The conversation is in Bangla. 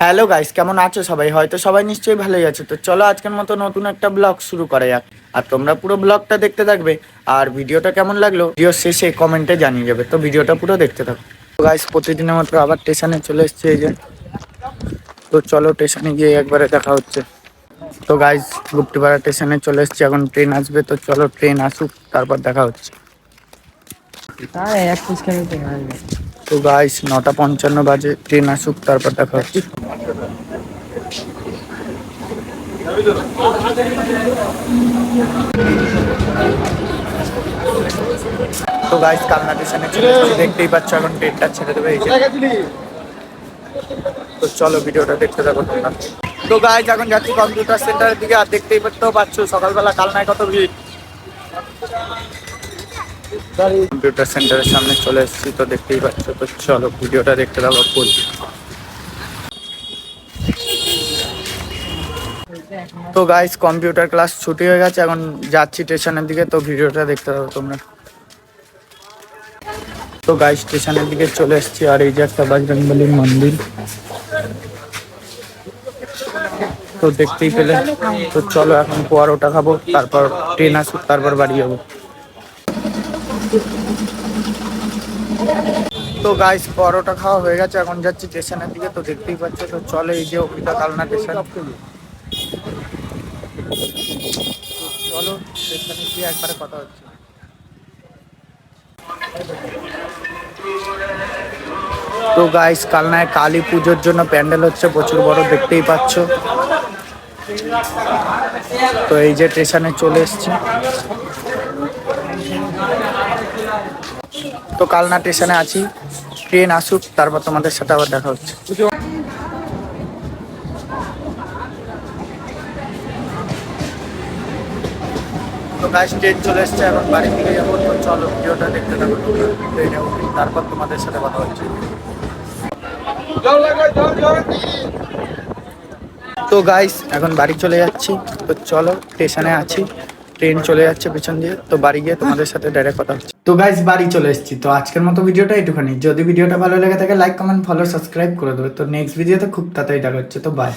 হ্যালো গাইস, কেমন আছো সবাই? হয়তো সবাই নিশ্চয়ই ভালোই আছো। তো চলো আজকের মতো নতুন একটা ব্লগ শুরু করা যাক। আর তোমরা পুরো ব্লগটা দেখতে থাকবে। আর ভিডিওটা কেমন লাগলো ভিডিও শেষে কমেন্টে জানিয়ে যাবে। তো ভিডিওটা পুরো দেখতে থাকো। তো গাইস, প্রতিদিনের মতো আবার স্টেশনে চলে এসেছে এই যে। তো চলো স্টেশনে গিয়ে একবারে দেখা হচ্ছে। তো গাইস, গুপ্তিপাড়া স্টেশনে চলে এসেছি, এখন ট্রেন আসবে। তো চলো ট্রেন আসুক, তারপর দেখা হচ্ছে। তো গাইস, 9:55 বাজে, ট্রেন আসুক তারপর দেখা হচ্ছে। তো গাইস, কালনা স্টেশনে চলে এসেছি, দেখতেই পাচ্ছ এখন ট্রেনটা ছেড়ে দেবে এই যে। তো চলো ভিডিওটা দেখতে থাকো তোমরা। তো গাইস, এখন যাচ্ছি কম্পিউটার সেন্টারের দিকে। আর দেখতেই পাচ্ছ সকালবেলা কালনায় কত ভিড়। কম্পিউটার সেন্টারের সামনে চলে এসেছি, তো দেখতেই পাচ্ছ। তো চলো ভিডিওটা দেখতে থাকো ফুল। তো গাইস, কম্পিউটার ক্লাস ছুটি হয়ে গেছে, এখন যাচ্ছি স্টেশনের দিকে। তো ভিডিওটা দেখতে থাকো তোমরা। তো গাইস, স্টেশনের দিকে চলে এসেছি, আর এই যে একটা বজরংবলীর মন্দির তো দেখতেই পেলে। তো চলো এখন পরোটা খাবো, তারপর ট্রেন আসুক, তারপর বাড়ি যাবো। তো গাইস, পরোটা খাওয়া হয়ে গেছে, এখন যাচ্ছি স্টেশনের দিকে। তো দেখতেই পাচ্ছ। তো চলো এই যে অভিটা কালনা স্টেশন। চলো স্টেশনে গিয়ে একবারে কথা হচ্ছে। তো গাইস, কালনায় কালী পুজোর জন্য প্যান্ডেল হচ্ছে প্রচুর বড়, দেখতেই পাচ্ছ। তো এই যে স্টেশনে চলে এসেছি। তো কালনা স্টেশনে আছি, ট্রেন আসুক তারপর তোমাদের সাথে আবার দেখা হচ্ছে। তো গাইস, ট্রেন চলে এসছে, এখন বাড়ি থেকে যাবো। তো চলো ভিডিওটা দেখতে থাকো তোমরা। ট্রেনে উঠি, তারপর তোমাদের সাথে কথা হচ্ছে। তো গাইস, এখন বাড়ি চলে যাচ্ছি। তো চলো স্টেশনে আছি, ট্রেন চলে যাচ্ছে পেছন দিয়ে। তো বাড়ি গিয়ে তোমাদের সাথে ডাইরেক্ট কথা হচ্ছে। তো গাইস, বাড়ি চলে এসেছি। তো আজকের মতো ভিডিওটা এটুখানি। যদি ভিডিওটা ভালো লেগে থাকে লাইক কমেন্ট ফলো সাবস্ক্রাইব করে দেবে। তো নেক্সট ভিডিওতে খুব তাড়াতাড়ি দেখা হচ্ছে। তো বাই।